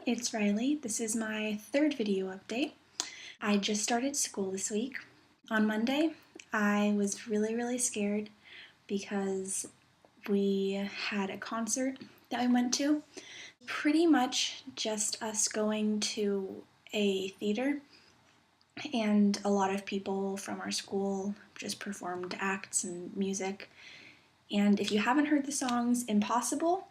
it's Riley. This is my third video update. I just started school this week. On Monday, I was really scared because we had a concert that we went to. Pretty much just us going to a theater, and a lot of people from our school just performed acts and music. And if you haven't heard the songs, Impossible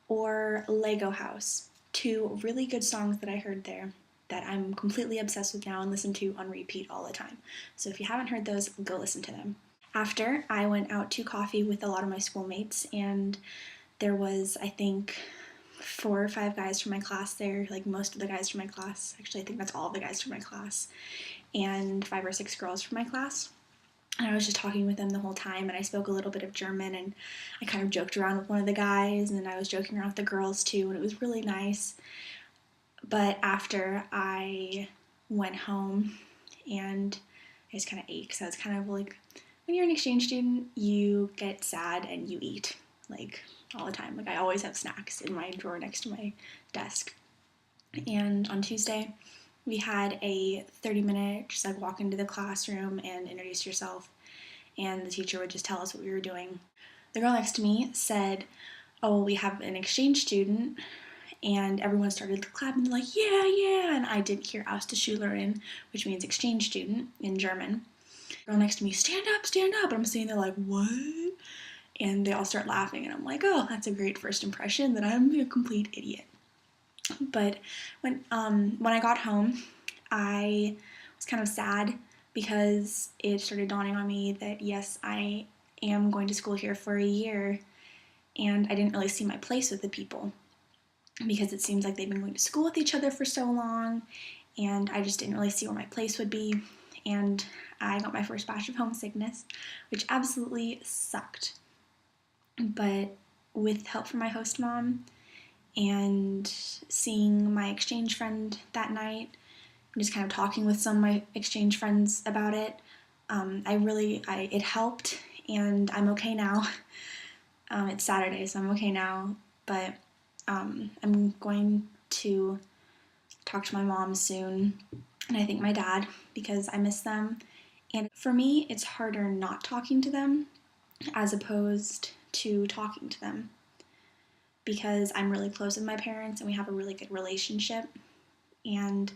or Lego House, two really good songs that I heard there that I'm completely obsessed with now and listen to on repeat all the time. So if you haven't heard those, go listen to them. After, I went out to coffee with a lot of my schoolmates, and there was, I think, 4 or 5 guys from my class there, like most of the guys from my class. Actually, I think that's all of the guys from my class, and 5 or 6 girls from my class. And I was just talking with them the whole time, and I spoke a little bit of German, and I kind of joked around with one of the guys, and I was joking around with the girls too, and it was really nice. But after, I went home, and I just kind of ate, because I was kind of like, when you're an exchange student, you get sad and you eat, like, all the time. Like, I always have snacks in my drawer next to my desk. And on Tuesday, we had a 30-minute just like walk into the classroom and introduce yourself, and the teacher would just tell us what we were doing. The girl next to me said, "Oh, we have an exchange student," and everyone started clapping like, yeah, and I didn't hear Austauschschülerin, which means exchange student in German. The girl next to me, stand up, and I'm sitting there like, what? And they all start laughing, and I'm like, oh, that's a great first impression that I'm a complete idiot. But when I got home, I was kind of sad because it started dawning on me that yes, I am going to school here for a year, and I didn't really see my place with the people because it seems like they've been going to school with each other for so long, and I just didn't really see where my place would be. And I got my first batch of homesickness, which absolutely sucked. But with help from my host mom and seeing my exchange friend that night, and just kind of talking with some of my exchange friends about it, it helped, and I'm okay now. It's Saturday, so I'm okay now, but I'm going to talk to my mom soon, and I think my dad, because I miss them. And for me, it's harder not talking to them as opposed to talking to them, because I'm really close with my parents and we have a really good relationship, and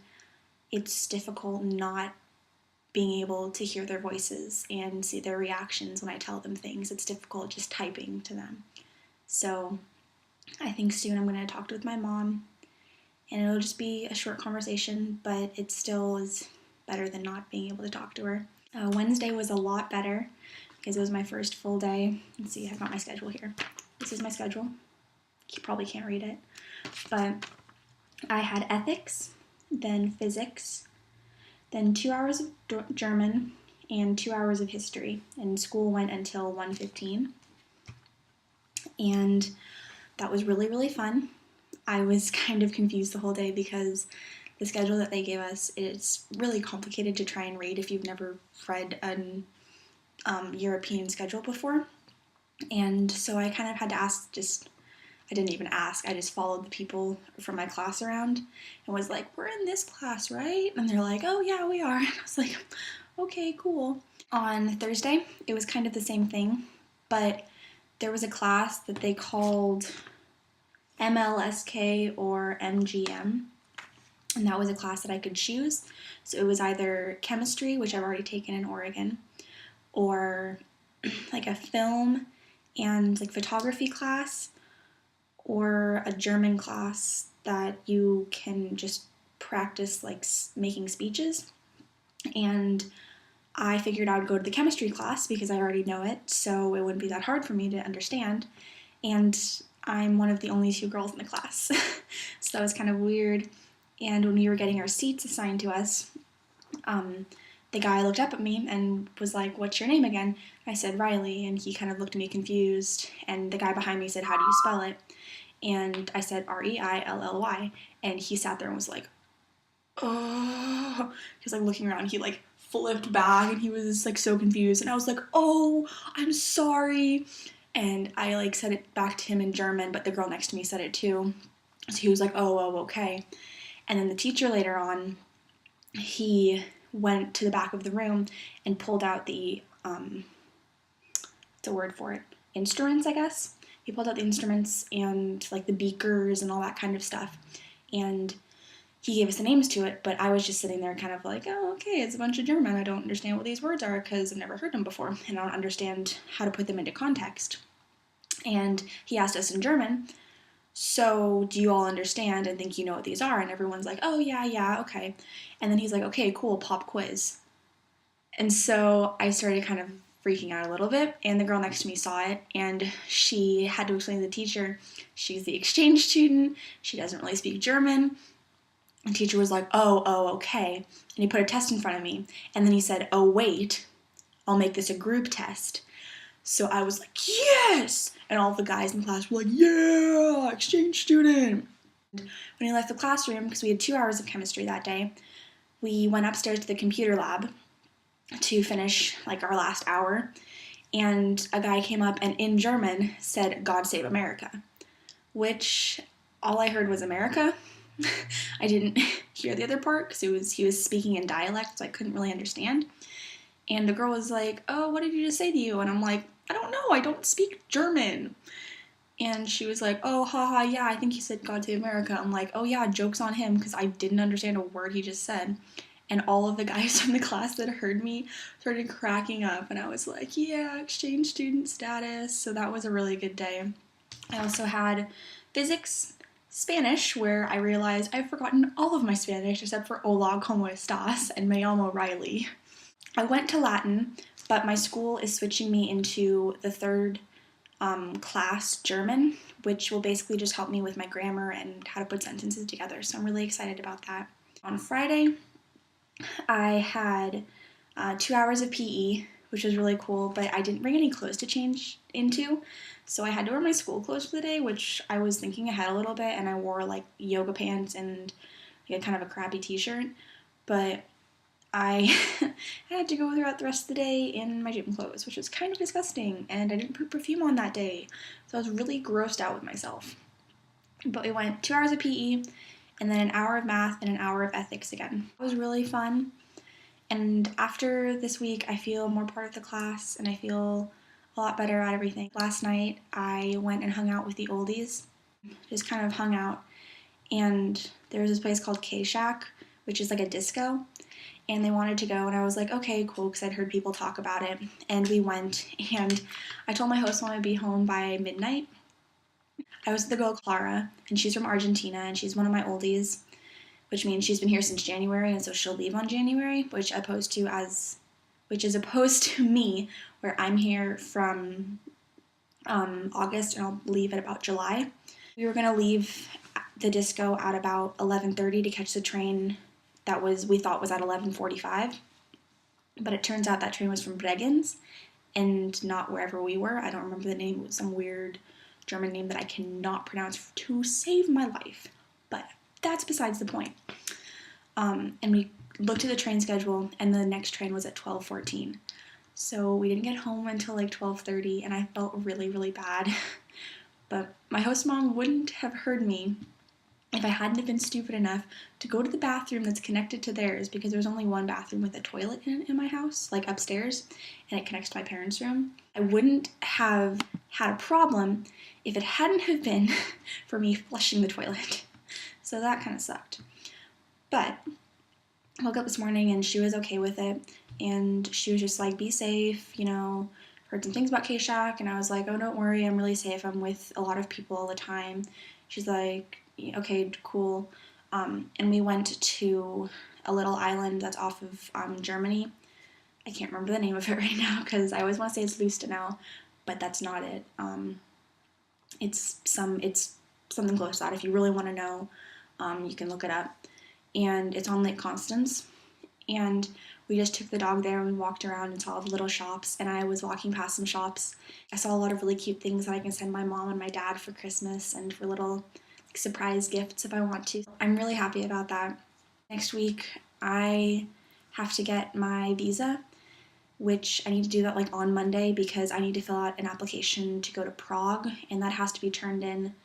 it's difficult not being able to hear their voices and see their reactions when I tell them things. It's difficult just typing to them. So I think soon I'm going to talk with my mom, and it'll just be a short conversation, but it still is better than not being able to talk to her. Wednesday was a lot better because it was my first full day. Let's see, I've got my schedule here. This is my schedule. You probably can't read it, but I had ethics, then physics, then 2 hours of German, and 2 hours of history, and school went until 1:15, and that was really fun. I was kind of confused the whole day because the schedule that they gave us, it's really complicated to try and read if you've never read an European schedule before, and so I kind of had to I didn't even ask, I just followed the people from my class around and was like, we're in this class, right? And they're like, oh yeah, we are. And I was like, okay, cool. On Thursday, it was kind of the same thing, but there was a class that they called MLSK or MGM, and that was a class that I could choose. So it was either chemistry, which I've already taken in Oregon, or like a film and like photography class, or a German class that you can just practice like making speeches. And I figured I would go to the chemistry class because I already know it, so it wouldn't be that hard for me to understand. And I'm one of the only 2 girls in the class, so that was kind of weird. And when we were getting our seats assigned to us, the guy looked up at me and was like, what's your name again? I said Riley, and he kind of looked at me confused, and the guy behind me said, how do you spell it? And I said Reilly, and he sat there and was like, oh, he was like looking around, he like flipped back, and he was like so confused, and I was like, oh, I'm sorry, and I like said it back to him in German, but the girl next to me said it too, So he was like, oh, okay. And then the teacher later on, he went to the back of the room and pulled out the, what's a word for it? Instruments, I guess. He pulled out the instruments and like the beakers and all that kind of stuff. And he gave us the names to it, but I was just sitting there kind of like, oh, okay, it's a bunch of German. I don't understand what these words are because I've never heard them before, and I don't understand how to put them into context. And he asked us in German, so do you all understand and think you know what these are? And everyone's like, oh, yeah, okay. And then he's like, okay, cool, pop quiz. And so I started kind of freaking out a little bit, and the girl next to me saw it, and she had to explain to the teacher, she's the exchange student, she doesn't really speak German. And the teacher was like, oh, okay. And he put a test in front of me. And then he said, oh, wait, I'll make this a group test. So I was like, yes! And all the guys in the class were like, yeah, exchange student. When he left the classroom, because we had 2 hours of chemistry that day, we went upstairs to the computer lab to finish like our last hour. And a guy came up and in German said, God save America, which all I heard was America. I didn't hear the other part because he was speaking in dialect, so I couldn't really understand. And the girl was like, oh, what did he just say to you? And I'm like, I don't know, I don't speak German. And she was like, oh, haha, yeah, I think he said God save America. I'm like, oh yeah, joke's on him, because I didn't understand a word he just said. And all of the guys from the class that heard me started cracking up, and I was like, yeah, exchange student status. So that was a really good day. I also had physics, Spanish, where I realized I've forgotten all of my Spanish except for Hola, ¿cómo estás? And me llamo Riley. I went to Latin, but my school is switching me into the third class, German, which will basically just help me with my grammar and how to put sentences together. So I'm really excited about that. On Friday, I had 2 hours of PE, which was really cool, but I didn't bring any clothes to change into. So I had to wear my school clothes for the day, which I was thinking ahead a little bit, and I wore like yoga pants and like, kind of a crappy t-shirt. But I had to go throughout the rest of the day in my gym clothes, which was kind of disgusting, and I didn't put perfume on that day. So I was really grossed out with myself. But we went 2 hours of PE, and then an hour of math and an hour of ethics again. It was really fun. And after this week, I feel more part of the class, and I feel a lot better at everything. Last night, I went and hung out with the oldies, just kind of hung out, and there was this place called K-Shack, which is like a disco, and they wanted to go, and I was like, okay, cool, because I'd heard people talk about it, and we went, and I told my host mom I'd be home by midnight. I was with the girl Clara, and she's from Argentina, and she's one of my oldies, which means she's been here since January, and so she'll leave on January, which is opposed to me, where I'm here from August, and I'll leave at about July. We were gonna leave the disco at about 11:30 to catch the train that we thought was at 11:45, but it turns out that train was from Bregenz, and not wherever we were. I don't remember the name. It was some weird German name that I cannot pronounce to save my life, but that's besides the point. And we looked at the train schedule, and the next train was at 12:14. So we didn't get home until like 12:30, and I felt really, really bad. But my host mom wouldn't have heard me if I hadn't have been stupid enough to go to the bathroom that's connected to theirs, because there's only one bathroom with a toilet in my house, like upstairs, and it connects to my parents' room. I wouldn't have had a problem if it hadn't have been for me flushing the toilet. So that kind of sucked. But I woke up this morning and she was okay with it, and she was just like, be safe, heard some things about K-Shack, and I was like, oh, don't worry, I'm really safe, I'm with a lot of people all the time. She's like, okay, cool. And we went to a little island that's off of Germany. I can't remember the name of it right now because I always want to say it's Lustenau, but that's not it. It's something close to that. If you really want to know, you can look it up. And it's on Lake Constance. And we just took the dog there and we walked around and saw all the little shops. And I was walking past some shops. I saw a lot of really cute things that I can send my mom and my dad for Christmas and for little surprise gifts if I want to. I'm really happy about that. Next week, I have to get my visa, which I need to do that like on Monday because I need to fill out an application to go to Prague, and that has to be turned in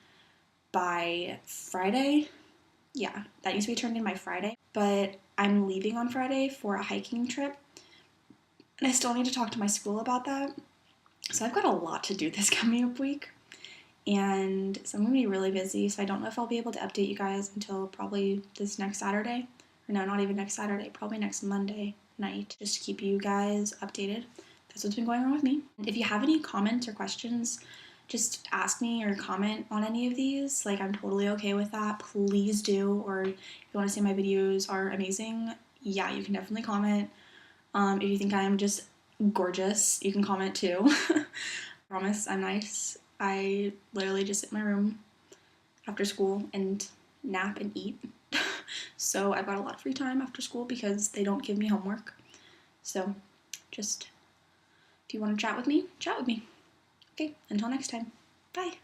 by Friday. Yeah, that needs to be turned in by Friday. But I'm leaving on Friday for a hiking trip, and I still need to talk to my school about that. So I've got a lot to do this coming up week, and so I'm going to be really busy, so I don't know if I'll be able to update you guys until probably this next Saturday. Or no, not even next Saturday, probably next Monday night, just to keep you guys updated. That's what's been going on with me. If you have any comments or questions, just ask me or comment on any of these. Like, I'm totally okay with that. Please do. Or if you want to say my videos are amazing, yeah, you can definitely comment. If you think I'm just gorgeous, you can comment too. I promise I'm nice. I literally just sit in my room after school and nap and eat. So I've got a lot of free time after school because they don't give me homework. So just, if you want to chat with me, chat with me. Okay, until next time. Bye.